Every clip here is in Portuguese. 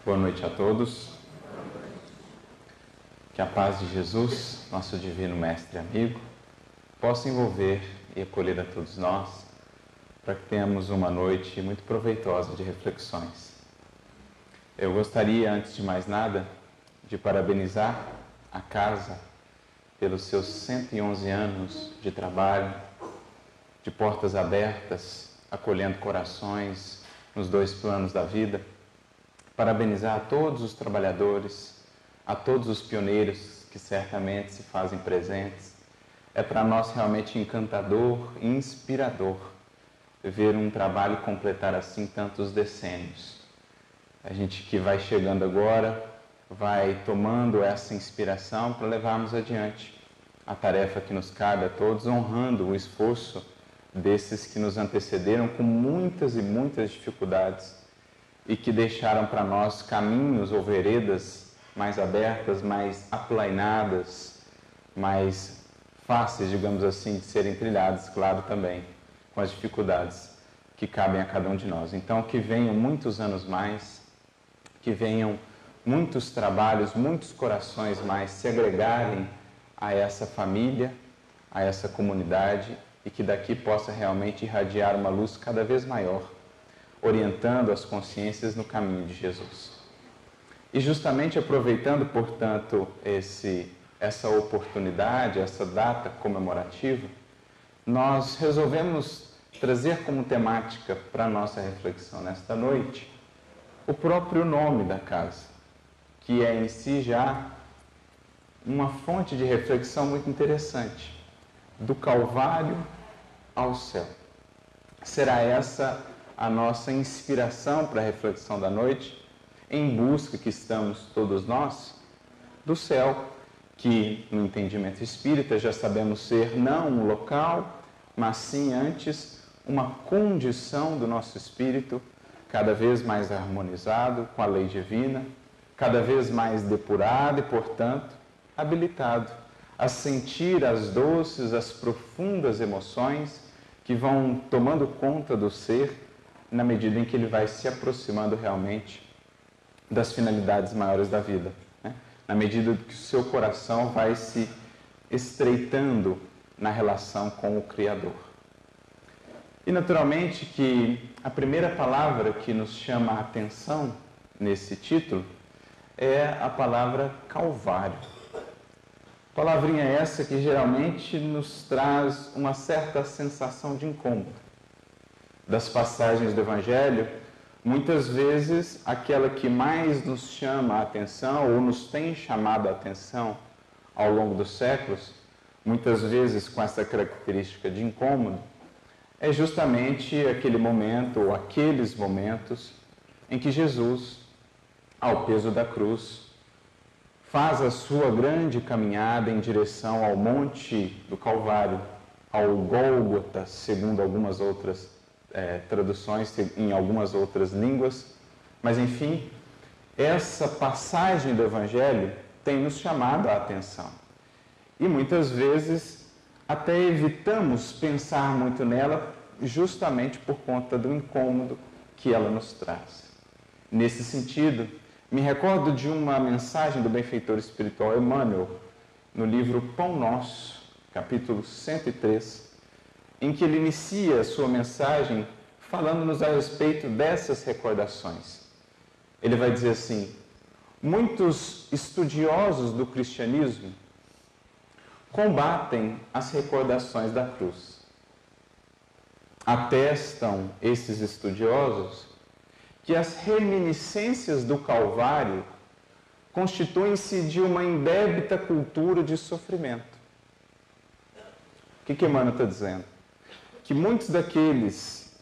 Boa noite a todos. Que a paz de Jesus, nosso divino mestre e amigo, possa envolver e acolher a todos nós, para que tenhamos uma noite muito proveitosa de reflexões. Eu gostaria, antes de mais nada, de parabenizar a casa pelos seus 111 anos de trabalho, de portas abertas, acolhendo corações nos dois planos da vida. Parabenizar a todos os trabalhadores, a todos os pioneiros que certamente se fazem presentes. É para nós realmente encantador e inspirador ver um trabalho completar assim tantos decênios. A gente que vai chegando agora vai tomando essa inspiração para levarmos adiante a tarefa que nos cabe a todos, honrando o esforço desses que nos antecederam com muitas e muitas dificuldades e que deixaram para nós caminhos ou veredas mais abertas, mais aplainadas, mais fáceis, digamos assim, de serem trilhadas, claro, também, com as dificuldades que cabem a cada um de nós. Então, que venham muitos anos mais, que venham muitos trabalhos, muitos corações mais se agregarem a essa família, a essa comunidade, e que daqui possa realmente irradiar uma luz cada vez maior, orientando as consciências no caminho de Jesus. E justamente aproveitando, portanto, essa oportunidade, essa data comemorativa, nós resolvemos trazer como temática para a nossa reflexão nesta noite o próprio nome da casa, que é em si já uma fonte de reflexão muito interessante, do Calvário ao céu. Será essa a nossa inspiração para a reflexão da noite, em busca que estamos todos nós do céu, que no entendimento espírita já sabemos ser não um local, mas sim antes uma condição do nosso espírito cada vez mais harmonizado com a lei divina, cada vez mais depurado e, portanto, habilitado a sentir as doces, as profundas emoções que vão tomando conta do ser na medida em que ele vai se aproximando realmente das finalidades maiores da vida, né? Na medida que o seu coração vai se estreitando na relação com o Criador. E naturalmente que a primeira palavra que nos chama a atenção nesse título é a palavra Calvário. Palavrinha essa que geralmente nos traz uma certa sensação de incômodo. Das passagens do Evangelho, muitas vezes aquela que mais nos chama a atenção ou nos tem chamado a atenção ao longo dos séculos, muitas vezes com essa característica de incômodo, é justamente aquele momento ou aqueles momentos em que Jesus, ao peso da cruz, faz a sua grande caminhada em direção ao Monte do Calvário, ao Gólgota, segundo algumas outras traduções, em algumas outras línguas. Mas, enfim, essa passagem do Evangelho tem nos chamado a atenção. E muitas vezes até evitamos pensar muito nela justamente por conta do incômodo que ela nos traz. Nesse sentido, me recordo de uma mensagem do benfeitor espiritual Emmanuel, no livro Pão Nosso, capítulo 103, em que ele inicia a sua mensagem falando-nos a respeito dessas recordações. Ele vai dizer assim: muitos estudiosos do cristianismo combatem as recordações da cruz. Atestam esses estudiosos que as reminiscências do Calvário constituem-se de uma indébita cultura de sofrimento. O que Emmanuel está dizendo? Que muitos daqueles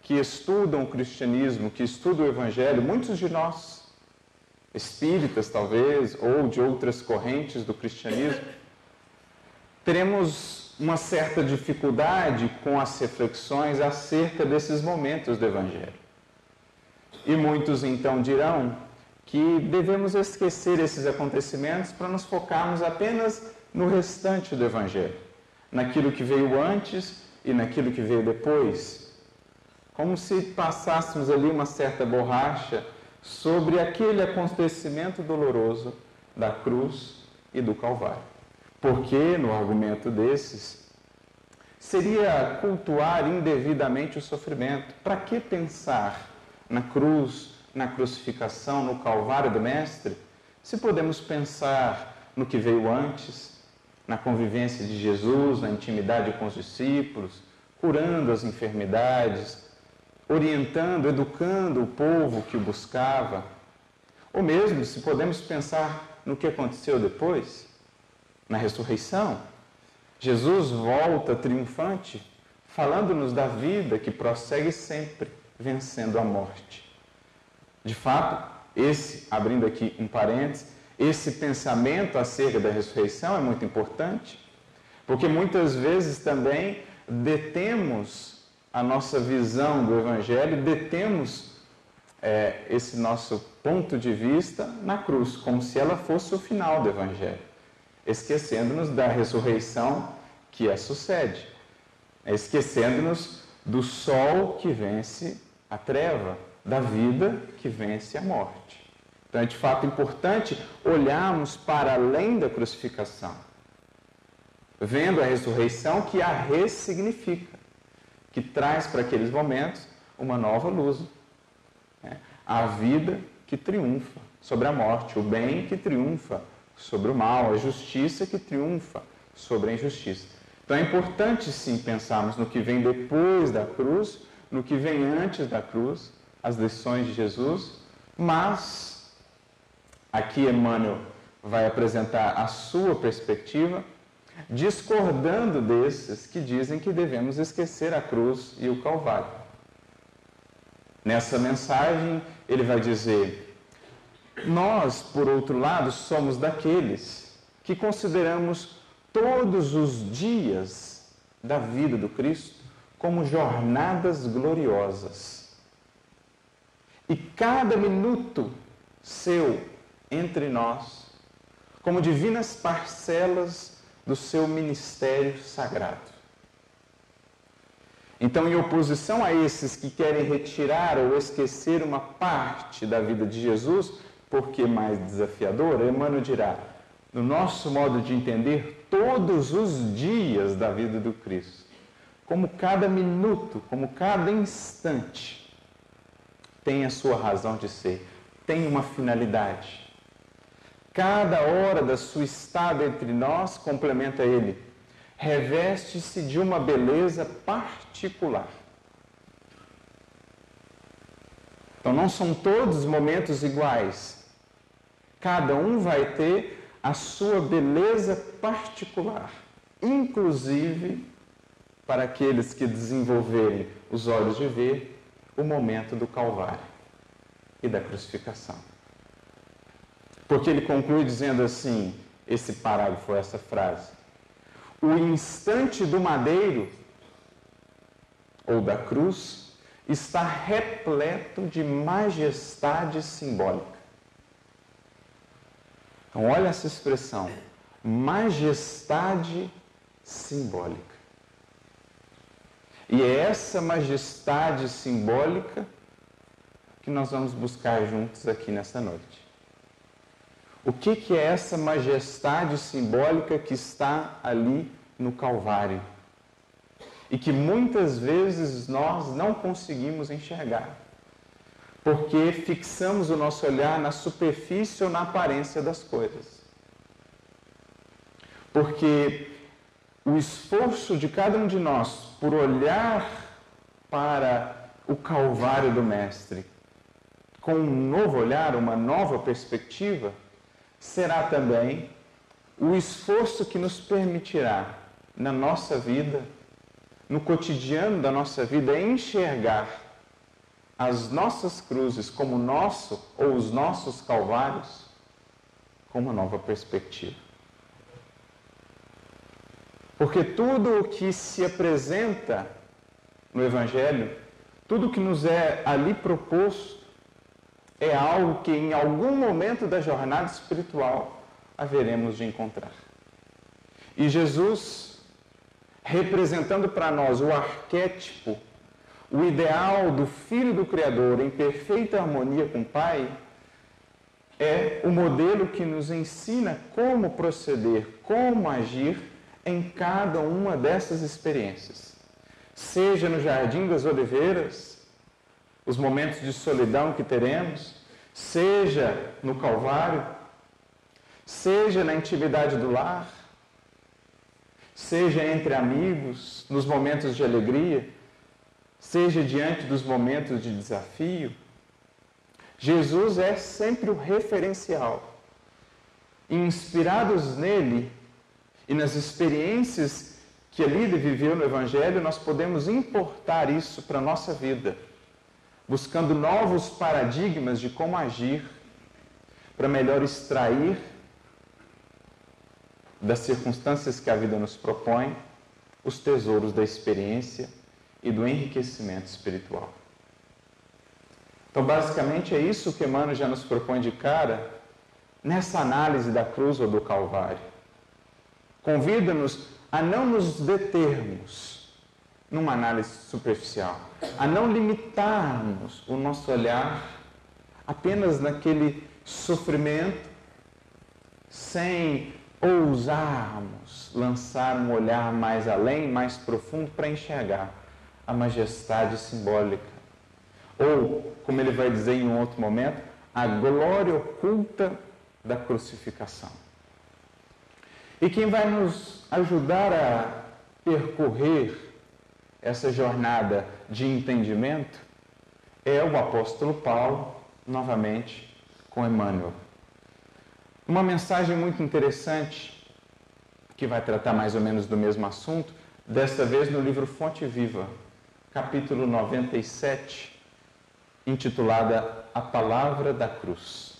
que estudam o cristianismo, que estudam o Evangelho, muitos de nós, espíritas talvez, ou de outras correntes do cristianismo, teremos uma certa dificuldade com as reflexões acerca desses momentos do Evangelho. E muitos então dirão que devemos esquecer esses acontecimentos para nos focarmos apenas no restante do Evangelho, naquilo que veio antes e naquilo que veio depois, como se passássemos ali uma certa borracha sobre aquele acontecimento doloroso da cruz e do Calvário. Porque, no argumento desses, seria cultuar indevidamente o sofrimento. Para que pensar na cruz, na crucificação, no Calvário do Mestre, se podemos pensar no que veio antes, na convivência de Jesus, na intimidade com os discípulos, curando as enfermidades, orientando, educando o povo que o buscava, ou mesmo se podemos pensar no que aconteceu depois, na ressurreição. Jesus volta triunfante, falando-nos da vida que prossegue sempre, vencendo a morte. De fato, abrindo aqui um parênteses, esse pensamento acerca da ressurreição é muito importante, porque muitas vezes também detemos a nossa visão do Evangelho, detemos esse nosso ponto de vista na cruz, como se ela fosse o final do Evangelho, esquecendo-nos da ressurreição que a sucede, esquecendo-nos do sol que vence a treva, da vida que vence a morte. Então é de fato importante olharmos para além da crucificação, vendo a ressurreição que a ressignifica, que traz para aqueles momentos uma nova luz. A vida que triunfa sobre a morte, o bem que triunfa sobre o mal, a justiça que triunfa sobre a injustiça. Então é importante sim pensarmos no que vem depois da cruz, no que vem antes da cruz, as lições de Jesus, mas aqui Emmanuel vai apresentar a sua perspectiva, discordando desses que dizem que devemos esquecer a cruz e o Calvário. Nessa mensagem, ele vai dizer: nós, por outro lado, somos daqueles que consideramos todos os dias da vida do Cristo como jornadas gloriosas. E cada minuto seu entre nós, como divinas parcelas do seu ministério sagrado. Então, em oposição a esses que querem retirar ou esquecer uma parte da vida de Jesus, porque mais desafiadora, Emmanuel dirá: no nosso modo de entender, todos os dias da vida do Cristo, como cada minuto, como cada instante, tem a sua razão de ser, tem uma finalidade. Cada hora da sua estada entre nós, complementa ele, reveste-se de uma beleza particular. Então não são todos os momentos iguais. Cada um vai ter a sua beleza particular, inclusive para aqueles que desenvolverem os olhos de ver o momento do Calvário e da crucificação. Porque ele conclui dizendo assim, esse parágrafo, essa frase: o instante do madeiro ou da cruz está repleto de majestade simbólica. Então, olha essa expressão, majestade simbólica. E é essa majestade simbólica que nós vamos buscar juntos aqui nessa noite. O que é essa majestade simbólica que está ali no Calvário? E que muitas vezes nós não conseguimos enxergar, porque fixamos o nosso olhar na superfície ou na aparência das coisas. Porque o esforço de cada um de nós por olhar para o Calvário do Mestre com um novo olhar, uma nova perspectiva, será também o esforço que nos permitirá, na nossa vida, no cotidiano da nossa vida, enxergar as nossas cruzes como nosso ou os nossos calvários com uma nova perspectiva. Porque tudo o que se apresenta no Evangelho, tudo o que nos é ali proposto, é algo que em algum momento da jornada espiritual haveremos de encontrar. E Jesus, representando para nós o arquétipo, o ideal do Filho do Criador em perfeita harmonia com o Pai, é o modelo que nos ensina como proceder, como agir em cada uma dessas experiências. Seja no Jardim das Oliveiras, os momentos de solidão que teremos, seja no Calvário, seja na intimidade do lar, seja entre amigos, nos momentos de alegria, seja diante dos momentos de desafio, Jesus é sempre o referencial. Inspirados nele e nas experiências que ele viveu no Evangelho, nós podemos importar isso para a nossa vida, buscando novos paradigmas de como agir para melhor extrair das circunstâncias que a vida nos propõe os tesouros da experiência e do enriquecimento espiritual. Então, basicamente, é isso que Emmanuel já nos propõe de cara nessa análise da cruz ou do Calvário. Convida-nos a não nos determos numa análise superficial, a não limitarmos o nosso olhar apenas naquele sofrimento, sem ousarmos lançar um olhar mais além, mais profundo, para enxergar a majestade simbólica. Ou, como ele vai dizer em um outro momento, a glória oculta da crucificação. E quem vai nos ajudar a percorrer essa jornada de entendimento é o apóstolo Paulo, novamente, com Emmanuel. Uma mensagem muito interessante, que vai tratar mais ou menos do mesmo assunto, desta vez no livro Fonte Viva, capítulo 97, intitulada A Palavra da Cruz.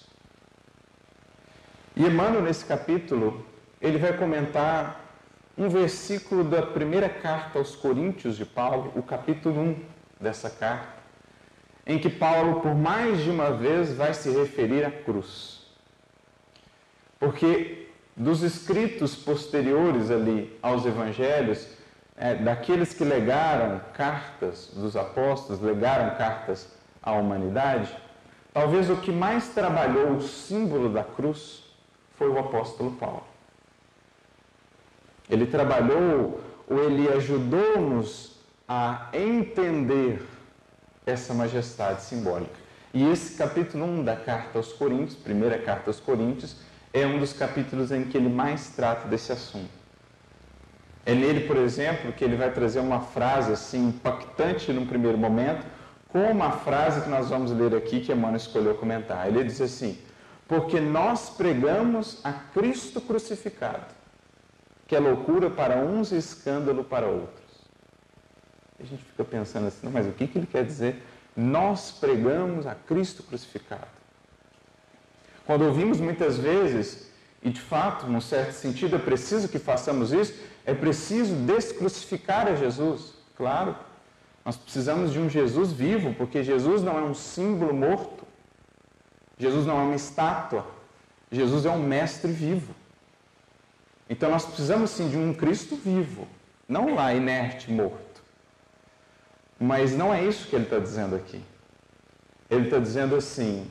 E Emmanuel, nesse capítulo, ele vai comentar um versículo da primeira carta aos Coríntios de Paulo, o capítulo 1 dessa carta, em que Paulo, por mais de uma vez, vai se referir à cruz. Porque dos escritos posteriores ali aos evangelhos, daqueles que legaram cartas dos apóstolos, legaram cartas à humanidade, talvez o que mais trabalhou o símbolo da cruz foi o apóstolo Paulo. Ele trabalhou, ou ele ajudou-nos a entender essa majestade simbólica. E esse capítulo 1 da carta aos Coríntios, primeira carta aos Coríntios, é um dos capítulos em que ele mais trata desse assunto. É nele, por exemplo, que ele vai trazer uma frase assim impactante num primeiro momento, como a frase que nós vamos ler aqui, que Emmanuel escolheu comentar. Ele diz assim: porque nós pregamos a Cristo crucificado, que é loucura para uns e escândalo para outros. A gente fica pensando assim, mas o que ele quer dizer? Nós pregamos a Cristo crucificado. Quando ouvimos muitas vezes, e de fato, num certo sentido, é preciso que façamos isso, é preciso descrucificar a Jesus. Claro, nós precisamos de um Jesus vivo, porque Jesus não é um símbolo morto. Jesus não é uma estátua. Jesus é um mestre vivo. Então nós precisamos sim de um Cristo vivo, não lá inerte, morto. Mas não é isso que ele está dizendo aqui. Ele está dizendo assim: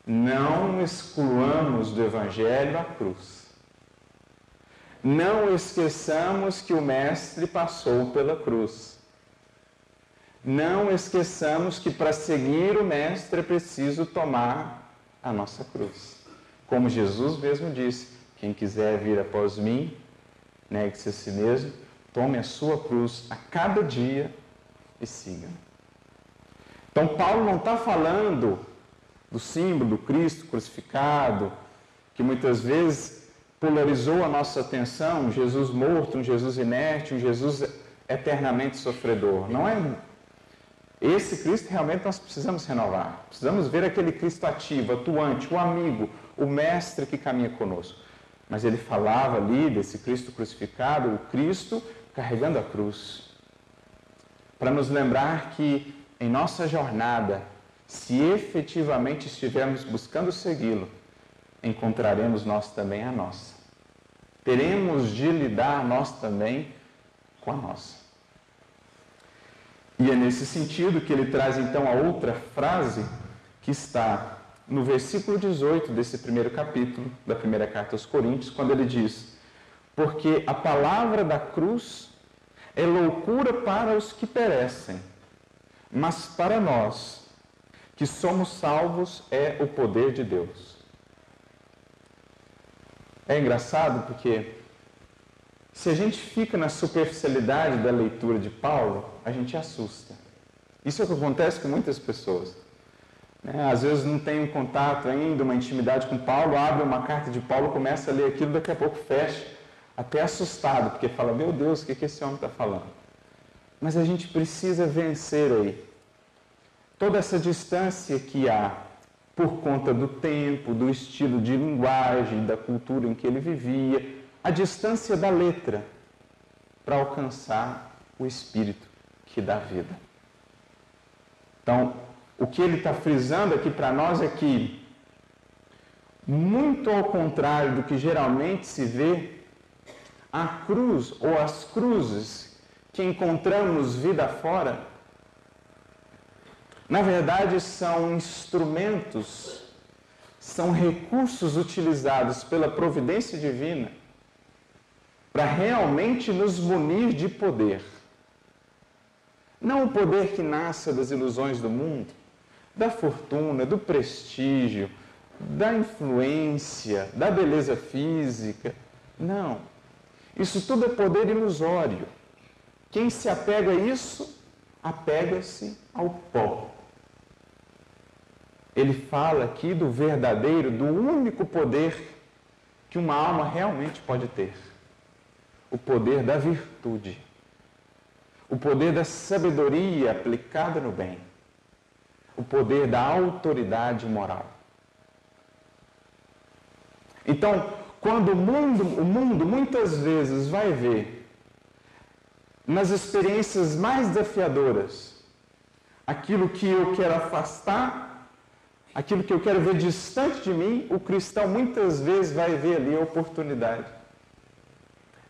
não excluamos do Evangelho a cruz. Não esqueçamos que o Mestre passou pela cruz. Não esqueçamos que para seguir o Mestre é preciso tomar a nossa cruz. Como Jesus mesmo disse: quem quiser vir após mim, negue-se a si mesmo, tome a sua cruz a cada dia e siga. Então Paulo não está falando do símbolo do Cristo crucificado, que muitas vezes polarizou a nossa atenção, um Jesus morto, um Jesus inerte, um Jesus eternamente sofredor. Não é. Esse Cristo realmente nós precisamos renovar. Precisamos ver aquele Cristo ativo, atuante, o amigo, o mestre que caminha conosco. Mas ele falava ali desse Cristo crucificado, o Cristo carregando a cruz, para nos lembrar que em nossa jornada, se efetivamente estivermos buscando segui-lo, encontraremos nós também a nossa. Teremos de lidar nós também com a nossa. E é nesse sentido que ele traz então a outra frase que está no versículo 18 desse primeiro capítulo da primeira carta aos Coríntios, quando ele diz: porque a palavra da cruz é loucura para os que perecem, mas para nós, que somos salvos, é o poder de Deus. É engraçado porque se a gente fica na superficialidade da leitura de Paulo, a gente assusta. Isso é o que acontece com muitas pessoas. Às vezes não tem um contato ainda, uma intimidade com Paulo, abre uma carta de Paulo, começa a ler aquilo, daqui a pouco fecha, até assustado, porque fala: meu Deus, o que esse homem está falando? Mas a gente precisa vencer aí toda essa distância que há por conta do tempo, do estilo de linguagem, da cultura em que ele vivia, a distância da letra, para alcançar o Espírito que dá vida. Então, o que ele está frisando aqui para nós é que, muito ao contrário do que geralmente se vê, a cruz ou as cruzes que encontramos vida fora, na verdade são instrumentos, são recursos utilizados pela providência divina para realmente nos munir de poder. Não o poder que nasce das ilusões do mundo, da fortuna, do prestígio, da influência, da beleza física. Não. Isso tudo é poder ilusório. Quem se apega a isso, apega-se ao pó. Ele fala aqui do verdadeiro, do único poder que uma alma realmente pode ter. O poder da virtude. O poder da sabedoria aplicada no bem. O poder da autoridade moral. Então, quando o mundo muitas vezes vai ver nas experiências mais desafiadoras aquilo que eu quero afastar, aquilo que eu quero ver distante de mim, o cristão muitas vezes vai ver ali a oportunidade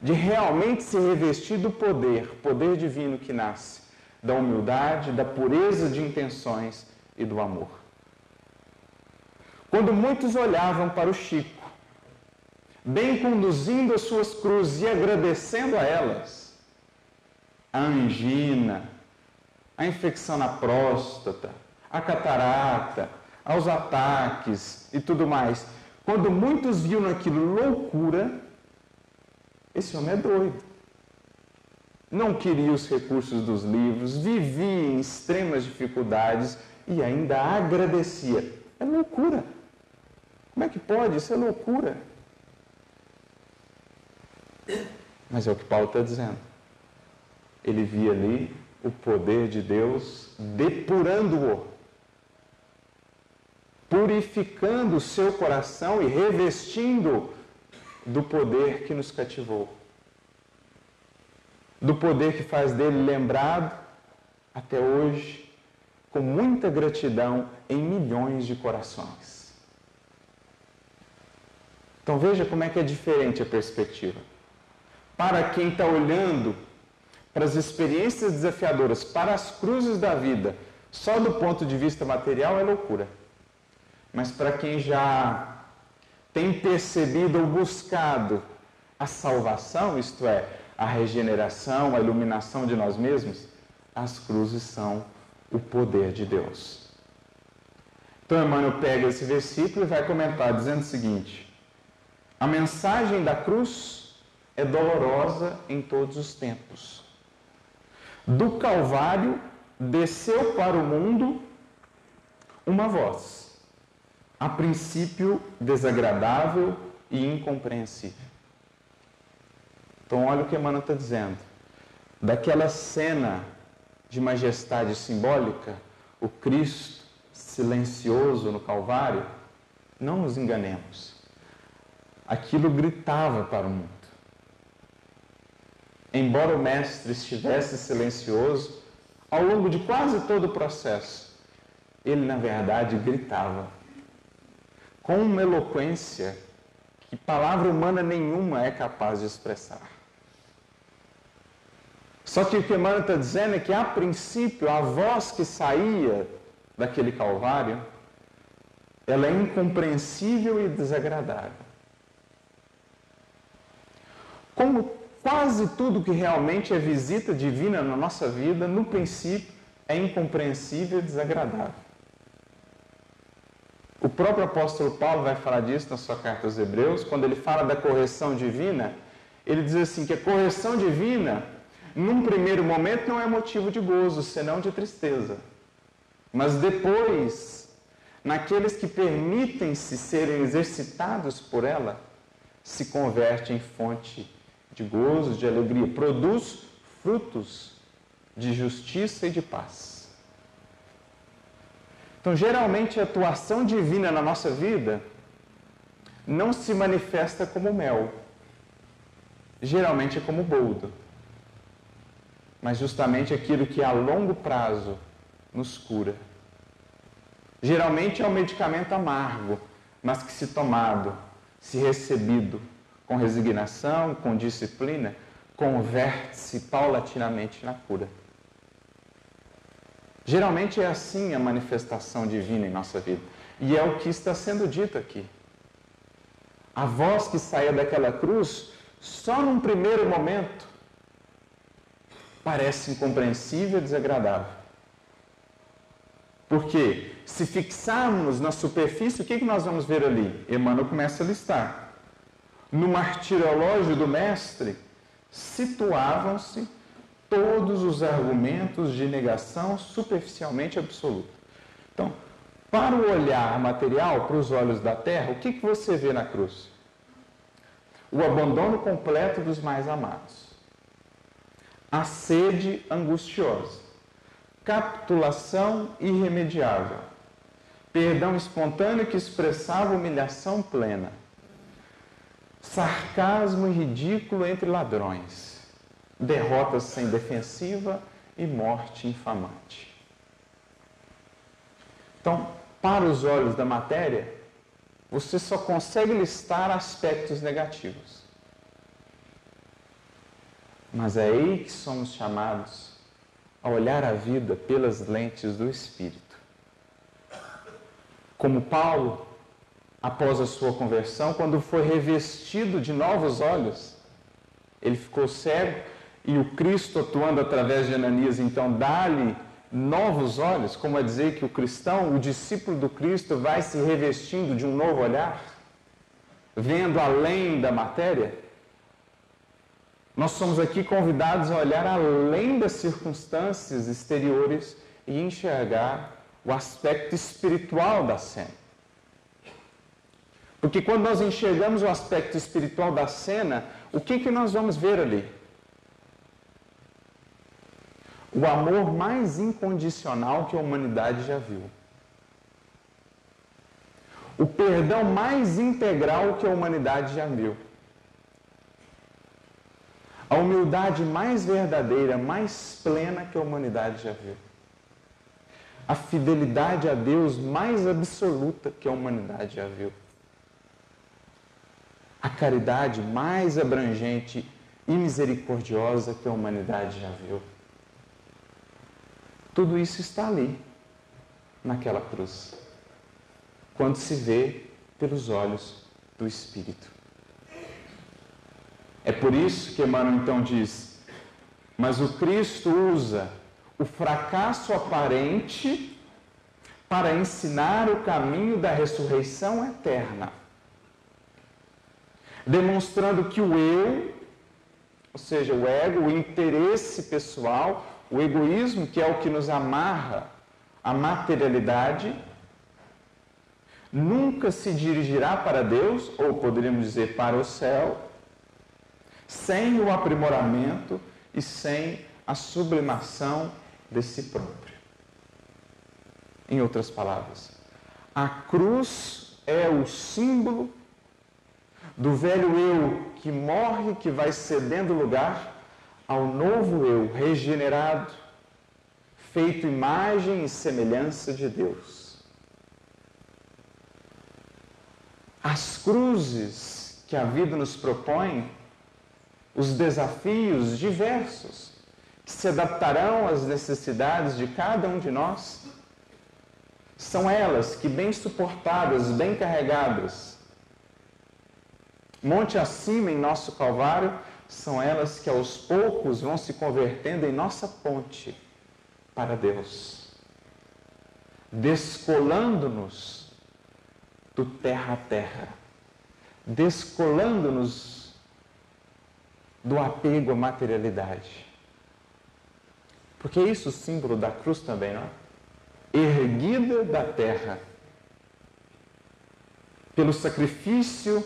de realmente se revestir do poder divino que nasce da humildade, da pureza de intenções e do amor. Quando muitos olhavam para o Chico, bem conduzindo as suas cruzes e agradecendo a elas, a angina, a infecção na próstata, a catarata, aos ataques e tudo mais, quando muitos viam naquilo loucura, esse homem é doido. Não queria os recursos dos livros, vivia em extremas dificuldades e ainda agradecia. É loucura. Como é que pode? Isso é loucura. Mas é o que Paulo está dizendo. Ele via ali o poder de Deus depurando-o, purificando o seu coração e revestindo do poder que nos cativou. Do poder que faz dele lembrado, até hoje, com muita gratidão em milhões de corações. Então veja como é que é diferente a perspectiva. Para quem está olhando para as experiências desafiadoras, para as cruzes da vida, só do ponto de vista material é loucura. Mas para quem já tem percebido ou buscado a salvação, isto é, a regeneração, a iluminação de nós mesmos, as cruzes são o poder de Deus. Então Emmanuel pega esse versículo e vai comentar dizendo o seguinte: a mensagem da cruz é dolorosa em todos os tempos. Do Calvário desceu para o mundo uma voz, a princípio desagradável e incompreensível. Então olha o que Emmanuel está dizendo. Daquela cena de majestade simbólica, o Cristo silencioso no Calvário, não nos enganemos. Aquilo gritava para o mundo. Embora o Mestre estivesse silencioso, ao longo de quase todo o processo, ele, na verdade, gritava com uma eloquência que palavra humana nenhuma é capaz de expressar. Só que o que Emmanuel está dizendo é que, a princípio, a voz que saía daquele Calvário ela é incompreensível e desagradável. Como quase tudo que realmente é visita divina na nossa vida, no princípio, é incompreensível e desagradável. O próprio apóstolo Paulo vai falar disso na sua carta aos Hebreus, quando ele fala da correção divina, ele diz assim, que a correção divina, num primeiro momento, não é motivo de gozo, senão de tristeza. Mas depois, naqueles que permitem-se serem exercitados por ela, se converte em fonte de gozo, de alegria, produz frutos de justiça e de paz. Então, geralmente, a atuação divina na nossa vida não se manifesta como mel. Geralmente é como boldo. Mas justamente aquilo que a longo prazo nos cura. Geralmente é um medicamento amargo, mas que se tomado, se recebido com resignação, com disciplina, converte-se paulatinamente na cura. Geralmente é assim a manifestação divina em nossa vida. E é o que está sendo dito aqui. A voz que saía daquela cruz, só num primeiro momento, parece incompreensível e desagradável. Porque se fixarmos na superfície, o que nós vamos ver ali? Emmanuel começa a listar. No martirológio do Mestre, situavam-se todos os argumentos de negação superficialmente absoluta. Então, para o olhar material, para os olhos da terra, o que você vê na cruz? O abandono completo dos mais amados. A sede angustiosa. Capitulação irremediável. Perdão espontâneo que expressava humilhação plena. Sarcasmo e ridículo entre ladrões. Derrota sem defensiva e morte infamante. Então, para os olhos da matéria, você só consegue listar aspectos negativos. Mas é aí que somos chamados a olhar a vida pelas lentes do Espírito. Como Paulo, após a sua conversão, quando foi revestido de novos olhos, ele ficou cego, e o Cristo, atuando através de Ananias, então dá-lhe novos olhos, como a dizer que o cristão, o discípulo do Cristo, vai se revestindo de um novo olhar, vendo além da matéria. Nós somos aqui convidados a olhar além das circunstâncias exteriores e enxergar o aspecto espiritual da cena. Porque quando nós enxergamos o aspecto espiritual da cena, o que nós vamos ver ali? O amor mais incondicional que a humanidade já viu. O perdão mais integral que a humanidade já viu. A humildade mais verdadeira, mais plena que a humanidade já viu. A fidelidade a Deus mais absoluta que a humanidade já viu. A caridade mais abrangente e misericordiosa que a humanidade já viu. Tudo isso está ali, naquela cruz, quando se vê pelos olhos do Espírito. É por isso que Emmanuel então diz, mas o Cristo usa o fracasso aparente para ensinar o caminho da ressurreição eterna, demonstrando que o eu, ou seja, o ego, o interesse pessoal, o egoísmo, que é o que nos amarra à materialidade, nunca se dirigirá para Deus, ou poderíamos dizer para o céu, sem o aprimoramento e sem a sublimação de si próprio. Em outras palavras, a cruz é o símbolo do velho eu que morre, que vai cedendo lugar ao novo eu regenerado, feito imagem e semelhança de Deus. As cruzes que a vida nos propõe, os desafios diversos, que se adaptarão às necessidades de cada um de nós, São elas que, bem suportadas, bem carregadas, monte acima em nosso Calvário, são elas que aos poucos vão se convertendo em nossa ponte para Deus, descolando-nos do terra a terra, descolando-nos do apego à materialidade. Porque é isso o símbolo da cruz também, não é? Erguida da terra, pelo sacrifício,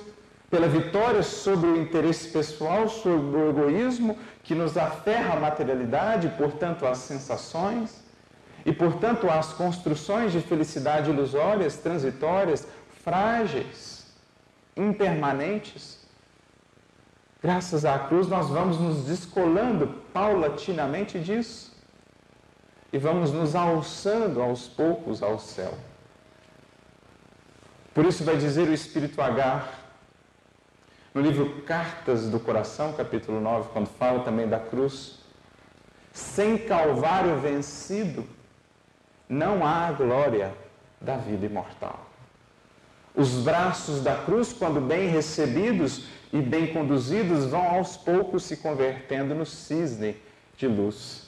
pela vitória sobre o interesse pessoal, sobre o egoísmo, que nos aferra à materialidade, portanto às sensações, e portanto às construções de felicidade ilusórias, transitórias, frágeis, impermanentes. Graças à cruz nós vamos nos descolando paulatinamente disso e vamos nos alçando aos poucos ao céu. Por isso vai dizer o Espírito Agar, no livro Cartas do Coração, capítulo 9, quando fala também da cruz: sem Calvário vencido, não há a glória da vida imortal. Os braços da cruz, quando bem recebidos e bem conduzidos, vão aos poucos se convertendo no cisne de luz,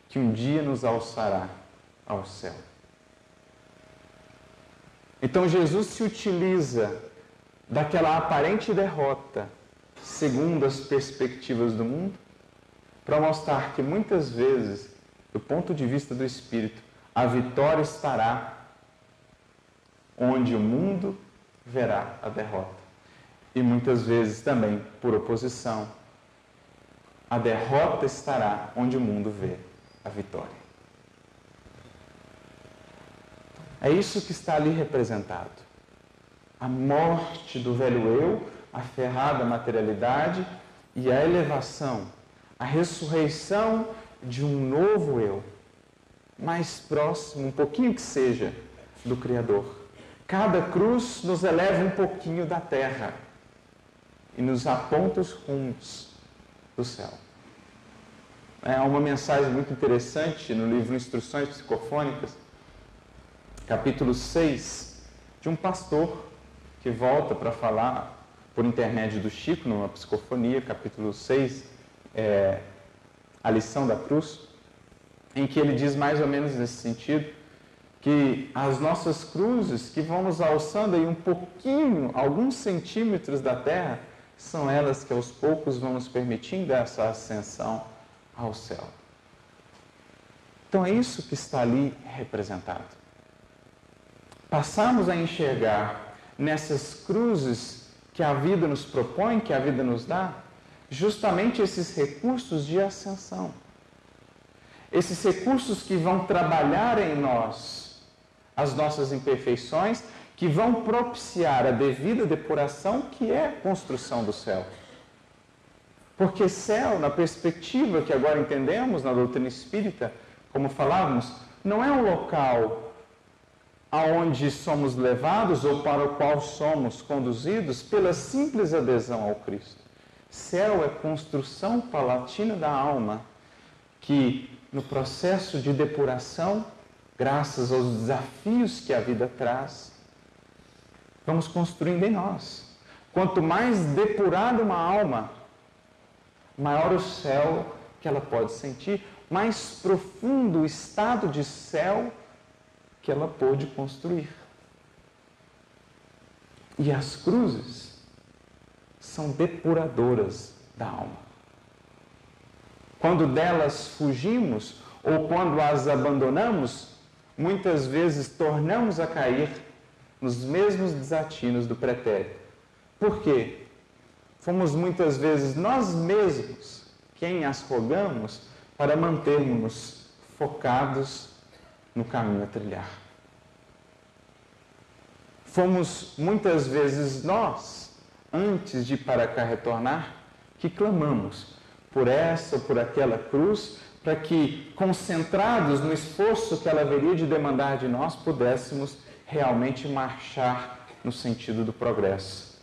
que um dia nos alçará ao céu. Então Jesus se utiliza daquela aparente derrota, segundo as perspectivas do mundo, para mostrar que muitas vezes, do ponto de vista do Espírito, a vitória estará onde o mundo verá a derrota. E muitas vezes também, por oposição, a derrota estará onde o mundo vê a vitória. É isso que está ali representado. A morte do velho eu, aferrado à materialidade, e a elevação, a ressurreição de um novo eu, mais próximo, um pouquinho que seja, do Criador. Cada cruz nos eleva um pouquinho da terra e nos aponta os rumos do céu. Há uma mensagem muito interessante no livro Instruções Psicofônicas, capítulo 6, de um pastor que volta para falar por intermédio do Chico, numa psicofonia, capítulo 6, a lição da cruz, em que ele diz mais ou menos nesse sentido, que as nossas cruzes, que vão nos alçando aí um pouquinho, alguns centímetros da terra, são elas que aos poucos vão nos permitindo essa ascensão ao céu. Então é isso que está ali representado. Passamos a enxergar nessas cruzes que a vida nos propõe, que a vida nos dá, justamente esses recursos de ascensão. Esses recursos que vão trabalhar em nós as nossas imperfeições, que vão propiciar a devida depuração, que é a construção do céu. Porque céu, na perspectiva que agora entendemos na doutrina espírita, como falávamos, não é um local aonde somos levados ou para o qual somos conduzidos pela simples adesão ao Cristo. Céu é construção palatina da alma, que no processo de depuração, graças aos desafios que a vida traz, vamos construindo em nós. Quanto mais depurada uma alma, maior o céu que ela pode sentir, mais profundo o estado de céu que ela pôde construir. E as cruzes são depuradoras da alma. Quando delas fugimos ou quando as abandonamos, muitas vezes tornamos a cair nos mesmos desatinos do pretérito. Por quê? Fomos muitas vezes nós mesmos quem as rogamos para mantermos-nos focados no caminho a trilhar. Fomos muitas vezes nós, antes de para cá retornar, que clamamos por essa ou por aquela cruz, para que, concentrados no esforço que ela haveria de demandar de nós, pudéssemos realmente marchar no sentido do progresso.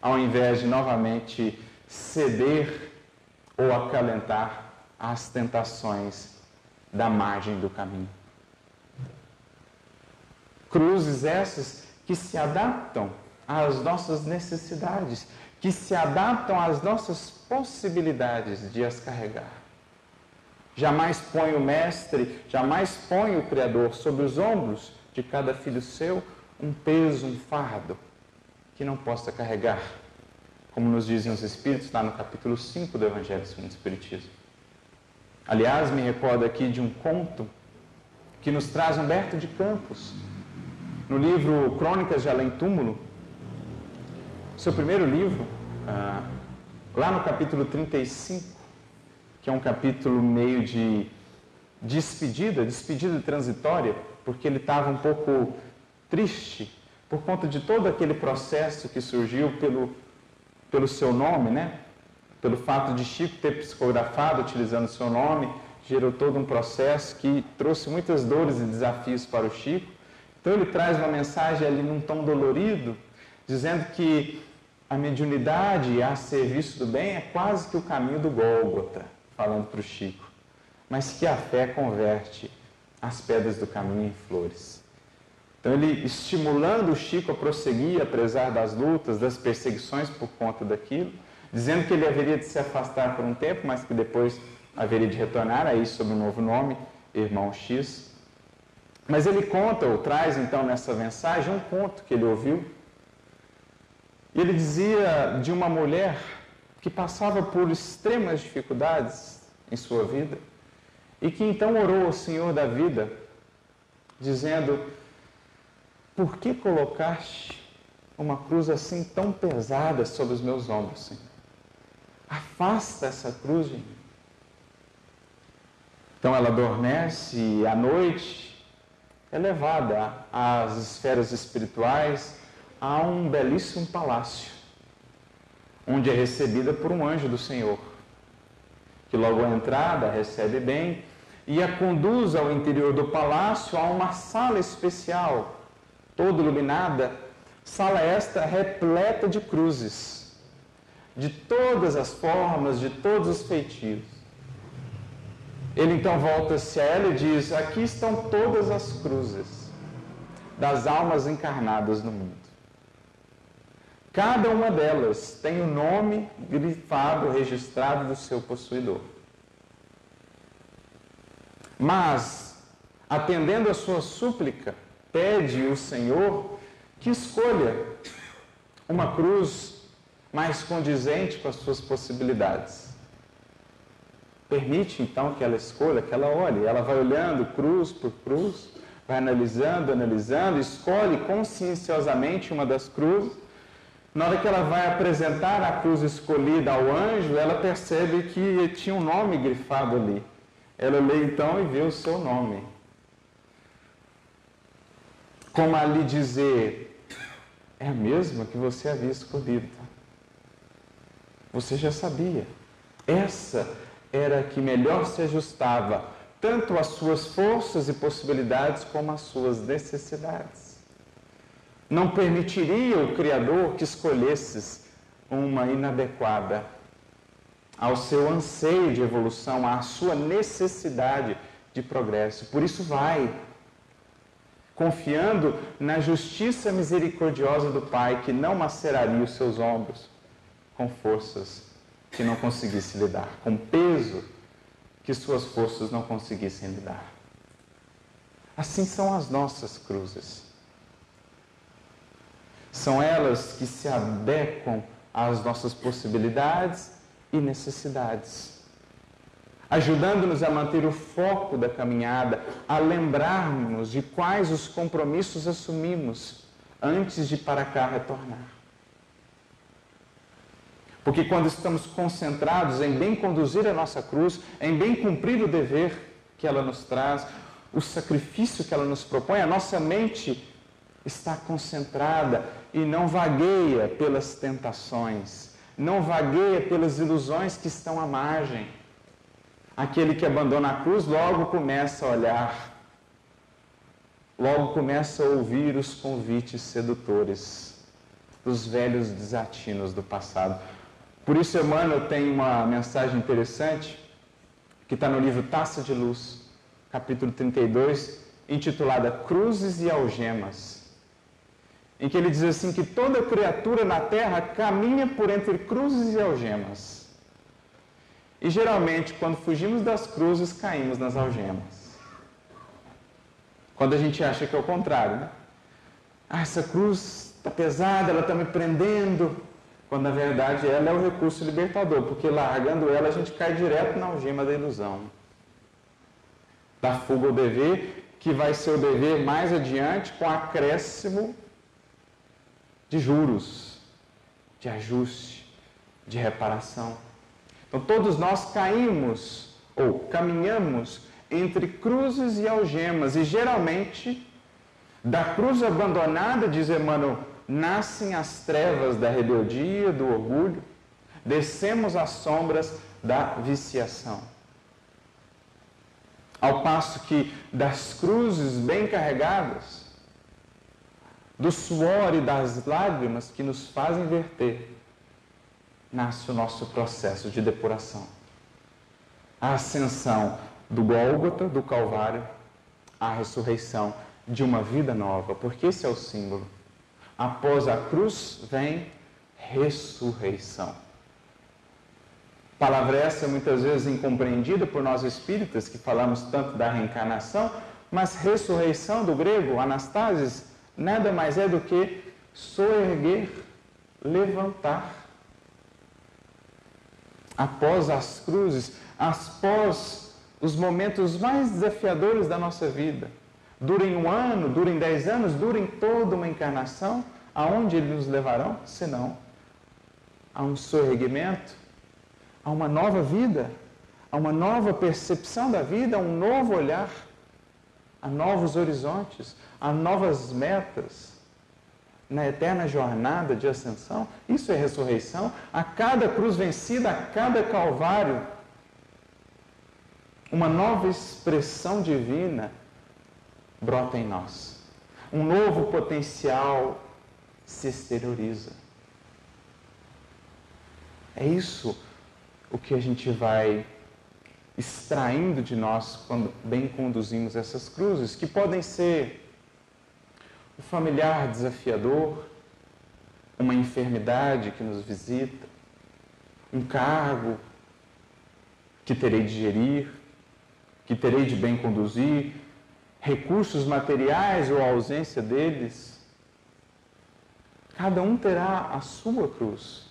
Ao invés de novamente ceder ou acalentar às tentações da margem do caminho. Cruzes essas que se adaptam às nossas necessidades, que se adaptam às nossas possibilidades de as carregar. Jamais põe o Mestre, jamais põe o Criador sobre os ombros de cada filho seu um peso, um fardo que não possa carregar, como nos dizem os Espíritos lá no capítulo 5 do Evangelho segundo o Espiritismo. Aliás, me recordo aqui de um conto que nos traz Humberto de Campos, no livro Crônicas de Além Túmulo, seu primeiro livro, lá no capítulo 35, que é um capítulo meio de despedida transitória, porque ele estava um pouco triste por conta de todo aquele processo que surgiu pelo seu nome, né? Pelo fato de Chico ter psicografado utilizando o seu nome, gerou todo um processo que trouxe muitas dores e desafios para o Chico. Então ele traz uma mensagem ali num tom dolorido, dizendo que a mediunidade a serviço do bem é quase que o caminho do Gólgota, falando para o Chico, mas que a fé converte as pedras do caminho em flores. Então ele estimulando o Chico a prosseguir, apesar das lutas, das perseguições por conta daquilo, dizendo que ele haveria de se afastar por um tempo, mas que depois haveria de retornar, aí sob um novo nome, Irmão X. Mas ele conta, ou traz então nessa mensagem, um conto que ele ouviu. E ele dizia de uma mulher que passava por extremas dificuldades em sua vida e que então orou ao Senhor da vida, dizendo: por que colocaste uma cruz assim tão pesada sobre os meus ombros, Senhor? Afasta essa cruz de mim. Então ela adormece e à noite é levada às esferas espirituais, a um belíssimo palácio, onde é recebida por um anjo do Senhor, que logo à entrada recebe bem e a conduz ao interior do palácio a uma sala especial, toda iluminada, sala esta repleta de cruzes, de todas as formas, de todos os feitios. Ele então volta-se a ela e diz: aqui estão todas as cruzes das almas encarnadas no mundo. Cada uma delas tem o nome grifado, registrado do seu possuidor. Mas, atendendo a sua súplica, pede o Senhor que escolha uma cruz mais condizente com as suas possibilidades. Permite então que ela escolha, que ela olhe. Ela vai olhando cruz por cruz, vai analisando, escolhe conscienciosamente uma das cruzes. Na hora que ela vai apresentar a cruz escolhida ao anjo, ela percebe que tinha um nome grifado ali. Ela lê então e vê o seu nome. Como a lhe dizer: é a mesma que você havia escolhido. Você já sabia. Essa era a que melhor se ajustava, tanto às suas forças e possibilidades como às suas necessidades. Não permitiria o Criador que escolhesses uma inadequada ao seu anseio de evolução, à sua necessidade de progresso. Por isso vai, confiando na justiça misericordiosa do Pai, que não maceraria os seus ombros com forças que não conseguisse lidar, com peso que suas forças não conseguissem lidar. Assim são as nossas cruzes. São elas que se adequam às nossas possibilidades e necessidades, ajudando-nos a manter o foco da caminhada, a lembrarmos de quais os compromissos assumimos antes de para cá retornar. Porque quando estamos concentrados em bem conduzir a nossa cruz, em bem cumprir o dever que ela nos traz, o sacrifício que ela nos propõe, a nossa mente está concentrada e não vagueia pelas tentações, não vagueia pelas ilusões que estão à margem. Aquele que abandona a cruz logo começa a olhar, logo começa a ouvir os convites sedutores dos velhos desatinos do passado. Por isso, Emmanuel tem uma mensagem interessante que está no livro Taça de Luz, capítulo 32, intitulada Cruzes e Algemas, em que ele diz assim que toda criatura na terra caminha por entre cruzes e algemas. E geralmente, quando fugimos das cruzes, caímos nas algemas. Quando a gente acha que é o contrário, né? Essa cruz está pesada, ela está me prendendo. Quando na verdade ela é o recurso libertador, porque largando ela a gente cai direto na algema da ilusão. Da fuga ao dever, que vai ser o dever mais adiante com acréscimo de juros, de ajuste, de reparação. Então todos nós caímos ou caminhamos entre cruzes e algemas e geralmente da cruz abandonada, diz Emmanuel, nascem as trevas da rebeldia, do orgulho, descemos as sombras da viciação. Ao passo que das cruzes bem carregadas, do suor e das lágrimas que nos fazem verter, nasce o nosso processo de depuração. A ascensão do Gólgota, do Calvário, a ressurreição de uma vida nova, porque esse é o símbolo. Após a cruz vem ressurreição. Palavra essa muitas vezes incompreendida por nós espíritas, que falamos tanto da reencarnação, mas ressurreição do grego, anastasis, nada mais é do que soerguer, levantar. Após as cruzes, após os momentos mais desafiadores da nossa vida, durem 1 ano, durem 10 anos, durem toda uma encarnação, aonde eles nos levarão? Senão a um soerguimento, a uma nova vida, a uma nova percepção da vida, a um novo olhar, a novos horizontes, a novas metas, na eterna jornada de ascensão. Isso é ressurreição. A cada cruz vencida, a cada calvário, uma nova expressão divina brota em nós. Um novo potencial se exterioriza. É isso o que a gente vai extraindo de nós quando bem conduzimos essas cruzes, que podem ser o familiar desafiador, uma enfermidade que nos visita, um cargo que terei de gerir, que terei de bem conduzir, recursos materiais ou a ausência deles. Cada um terá a sua cruz.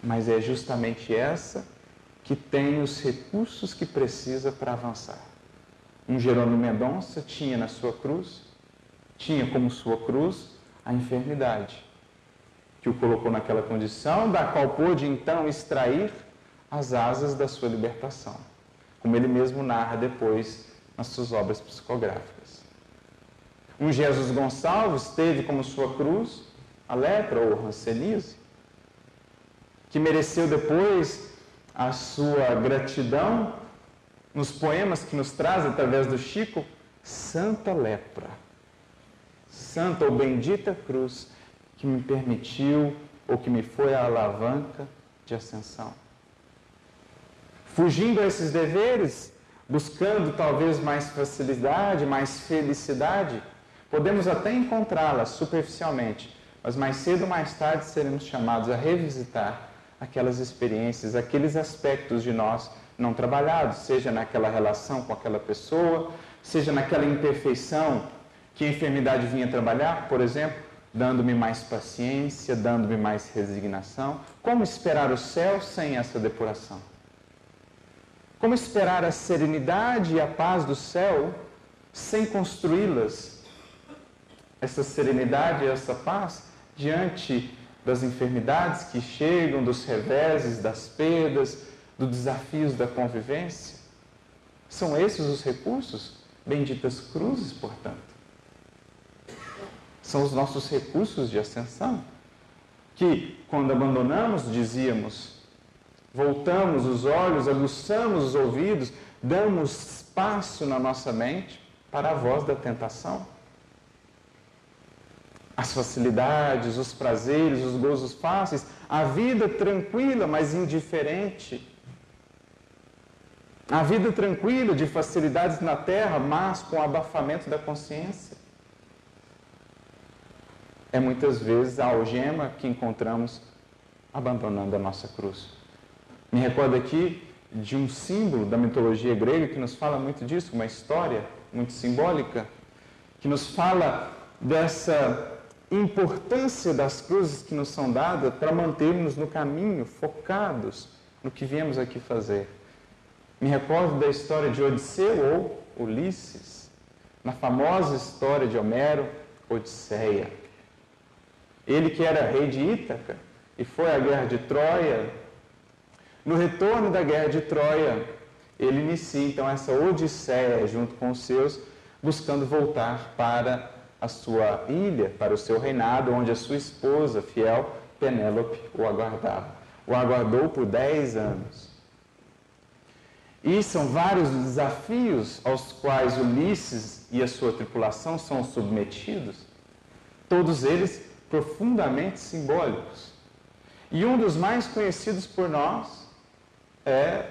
Mas é justamente essa que tem os recursos que precisa para avançar. Um Jerônimo Mendonça tinha na sua cruz, tinha como sua cruz a enfermidade, que o colocou naquela condição, da qual pôde então extrair as asas da sua libertação, como ele mesmo narra depois nas suas obras psicográficas. Um Jesus Gonçalves teve como sua cruz a lepra ou hanseníase, que mereceu depois a sua gratidão nos poemas que nos traz através do Chico, Santa Lepra, Santa ou Bendita Cruz, que me permitiu ou que me foi a alavanca de ascensão. Fugindo a esses deveres, buscando talvez mais facilidade, mais felicidade, podemos até encontrá-la superficialmente, mas mais cedo ou mais tarde seremos chamados a revisitar aquelas experiências, aqueles aspectos de nós não trabalhados, seja naquela relação com aquela pessoa, seja naquela imperfeição que a enfermidade vinha trabalhar, por exemplo, dando-me mais paciência, dando-me mais resignação. Como esperar o céu sem essa depuração? Como esperar a serenidade e a paz do céu sem construí-las? Essa serenidade e essa paz diante das enfermidades que chegam, dos reveses, das perdas, dos desafios da convivência. São esses os recursos? Benditas cruzes, portanto. São os nossos recursos de ascensão, que, quando abandonamos, dizíamos, voltamos os olhos, aguçamos os ouvidos, damos espaço na nossa mente para a voz da tentação. As facilidades, os prazeres, os gozos fáceis, a vida tranquila, mas indiferente. A vida tranquila, de facilidades na terra, mas com abafamento da consciência. É muitas vezes a algema que encontramos abandonando a nossa cruz. Me recordo aqui de um símbolo da mitologia grega que nos fala muito disso, uma história muito simbólica, que nos fala dessa importância das cruzes que nos são dadas para mantermos no caminho, focados no que viemos aqui fazer. Me recordo da história de Odisseu ou Ulisses, na famosa história de Homero, Odisseia. Ele que era rei de Ítaca e foi à guerra de Troia. No retorno da guerra de Troia, ele inicia então essa Odisseia junto com os seus, buscando voltar para a sua ilha, para o seu reinado, onde a sua esposa fiel, Penélope, o aguardava. O aguardou por 10 anos. E são vários os desafios aos quais Ulisses e a sua tripulação são submetidos, todos eles profundamente simbólicos. E um dos mais conhecidos por nós é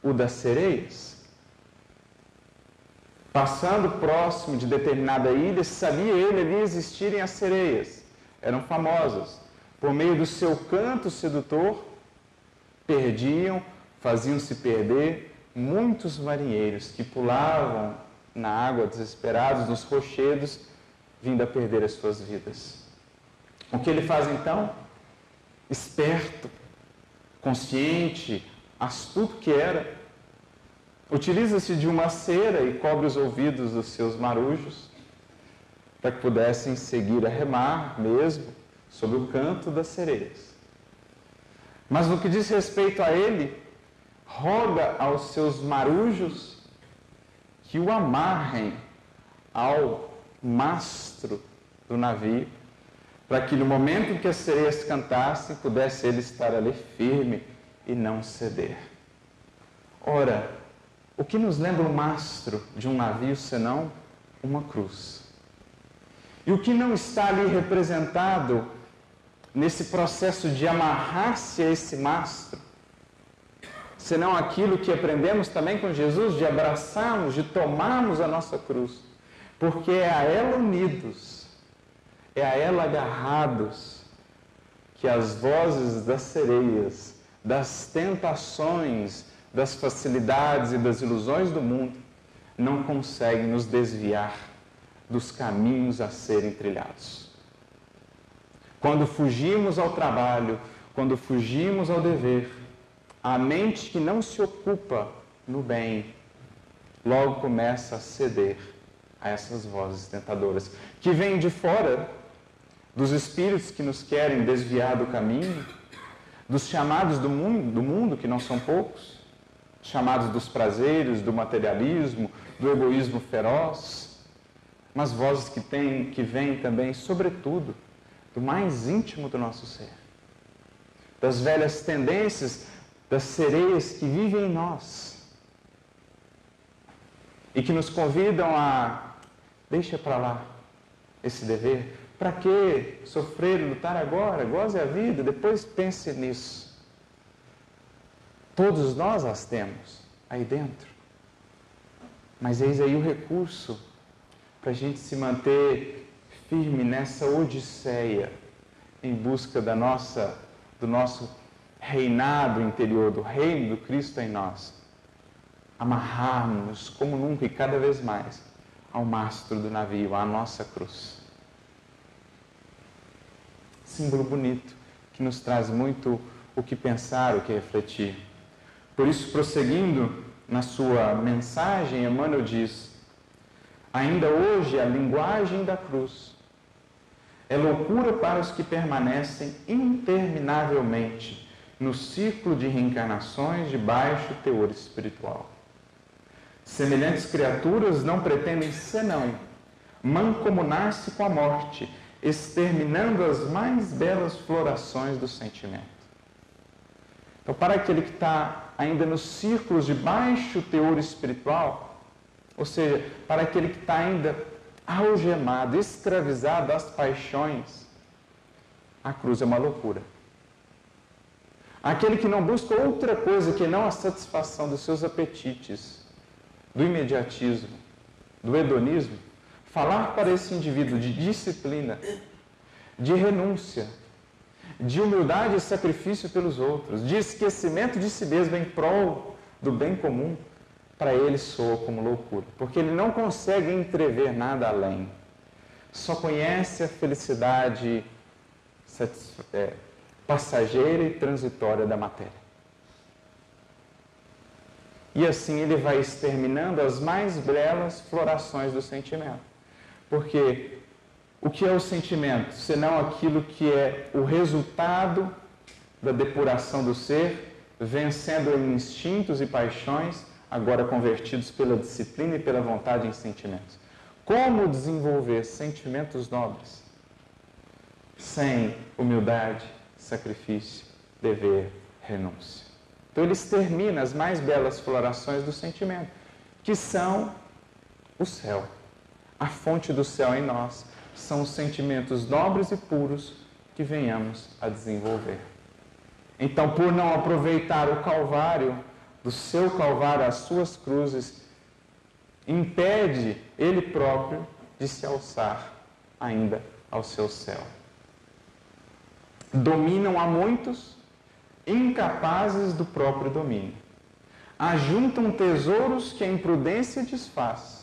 o das sereias. Passando próximo de determinada ilha, sabia ele ali existirem as sereias. Eram famosas. Por meio do seu canto sedutor, faziam-se perder muitos marinheiros que pulavam na água desesperados, nos rochedos, vindo a perder as suas vidas. O que ele faz então? Esperto, consciente, astuto que era, utiliza-se de uma cera e cobre os ouvidos dos seus marujos, para que pudessem seguir a remar mesmo, sob o canto das sereias. Mas no que diz respeito a ele, roga aos seus marujos que o amarrem ao mastro do navio, para que no momento em que as sereias cantassem, pudesse ele estar ali firme e não ceder. Ora, o que nos lembra o mastro de um navio senão uma cruz? E o que não está ali representado nesse processo de amarrar-se a esse mastro, senão aquilo que aprendemos também com Jesus, de abraçarmos, de tomarmos a nossa cruz, porque é a ela unidos, é a ela agarrados, que as vozes das sereias, das tentações, das facilidades e das ilusões do mundo não conseguem nos desviar dos caminhos a serem trilhados. Quando fugimos ao trabalho, quando fugimos ao dever, a mente que não se ocupa no bem, logo começa a ceder a essas vozes tentadoras, que vêm de fora, dos espíritos que nos querem desviar do caminho, dos chamados do mundo, que não são poucos, chamados dos prazeres, do materialismo, do egoísmo feroz, mas vozes que vêm também, sobretudo, do mais íntimo do nosso ser, das velhas tendências, das sereias que vivem em nós e que nos convidam a deixa para lá esse dever. Para que sofrer e lutar agora? Goze a vida, depois pense nisso. Todos nós as temos aí dentro. Mas eis aí o recurso para a gente se manter firme nessa odisseia em busca do nosso reinado interior, do reino do Cristo em nós. Amarrarmos como nunca e cada vez mais ao mastro do navio, à nossa cruz. Símbolo bonito que nos traz muito o que pensar, o que refletir. Por isso, prosseguindo na sua mensagem, Emmanuel diz: ainda hoje a linguagem da cruz é loucura para os que permanecem interminavelmente no círculo de reencarnações de baixo teor espiritual. Semelhantes criaturas não pretendem senão mancomunar-se com a morte, exterminando as mais belas florações do sentimento. Então, para aquele que está ainda nos círculos de baixo teor espiritual, ou seja, para aquele que está ainda algemado, escravizado às paixões, a cruz é uma loucura. aquele que não busca outra coisa que não a satisfação dos seus apetites, do imediatismo, do hedonismo, falar para esse indivíduo de disciplina, de renúncia, de humildade e sacrifício pelos outros, de esquecimento de si mesmo em prol do bem comum, para ele soa como loucura, porque ele não consegue entrever nada além. Só conhece a felicidade passageira e transitória da matéria. E assim ele vai exterminando as mais belas florações do sentimento. Porque o que é o sentimento, senão aquilo que é o resultado da depuração do ser, vencendo em instintos e paixões, agora convertidos pela disciplina e pela vontade em sentimentos. Como desenvolver sentimentos nobres sem humildade, sacrifício, dever, renúncia? Então ele extermina as mais belas florações do sentimento, que são o céu. A fonte do céu em nós são os sentimentos nobres e puros que venhamos a desenvolver. Então, por não aproveitar o Calvário, do seu Calvário, as suas cruzes, impede ele próprio de se alçar ainda ao seu céu. Dominam a muitos, incapazes do próprio domínio. Ajuntam tesouros que a imprudência desfaz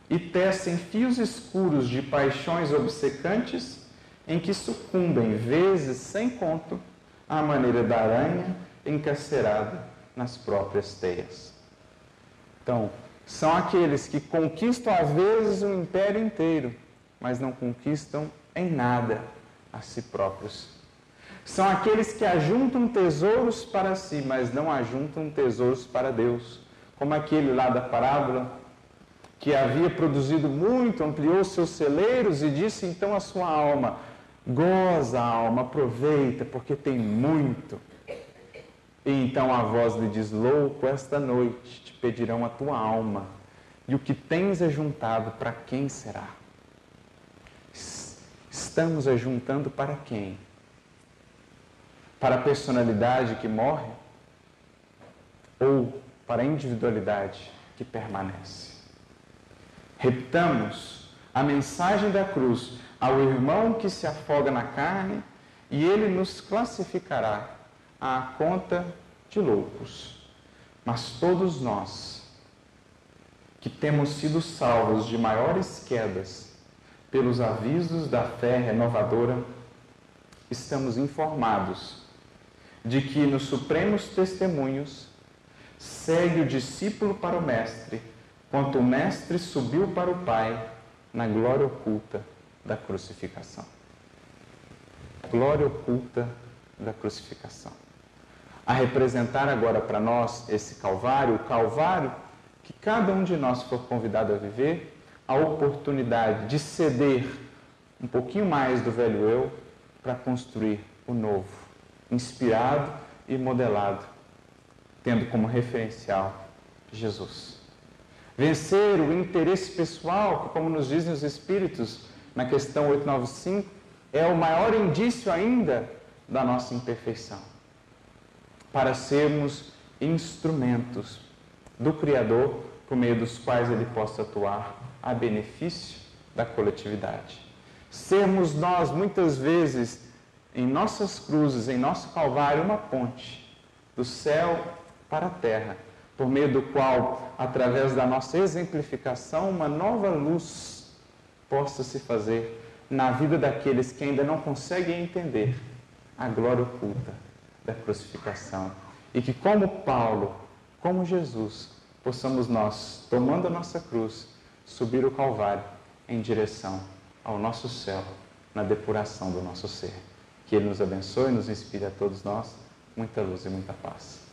e tecem fios escuros de paixões obcecantes em que sucumbem, vezes sem conto, à maneira da aranha encarcerada nas próprias teias. Então, são aqueles que conquistam às vezes um império inteiro, mas não conquistam em nada a si próprios. São aqueles que ajuntam tesouros para si, mas não ajuntam tesouros para Deus. Como aquele lá da parábola, que havia produzido muito, ampliou seus celeiros e disse então à sua alma: goza, alma, aproveita, porque tem muito. E então a voz lhe diz: louco, esta noite te pedirão a tua alma, e o que tens ajuntado, para quem será? Estamos ajuntando para quem? Para a personalidade que morre? Ou para a individualidade que permanece? Repitamos a mensagem da cruz ao irmão que se afoga na carne, e ele nos classificará à conta de loucos. Mas todos nós, que temos sido salvos de maiores quedas pelos avisos da fé renovadora, estamos informados de que nos supremos testemunhos segue o discípulo para o mestre, quanto o mestre subiu para o Pai na glória oculta da crucificação. Glória oculta da crucificação. A representar agora para nós esse Calvário, o Calvário que cada um de nós for convidado a viver, a oportunidade de ceder um pouquinho mais do velho eu para construir o novo, inspirado e modelado, tendo como referencial Jesus. Vencer o interesse pessoal, que, como nos dizem os Espíritos na questão 895, é o maior indício ainda da nossa imperfeição, para sermos instrumentos do Criador, por meio dos quais Ele possa atuar a benefício da coletividade. Sermos nós, muitas vezes, em nossas cruzes, em nosso Calvário, uma ponte do céu para a terra, por meio do qual, através da nossa exemplificação, uma nova luz possa se fazer na vida daqueles que ainda não conseguem entender a glória oculta da crucificação. E que, como Paulo, como Jesus, possamos nós, tomando a nossa cruz, subir o Calvário em direção ao nosso céu, na depuração do nosso ser. Que Ele nos abençoe e nos inspire a todos nós muita luz e muita paz.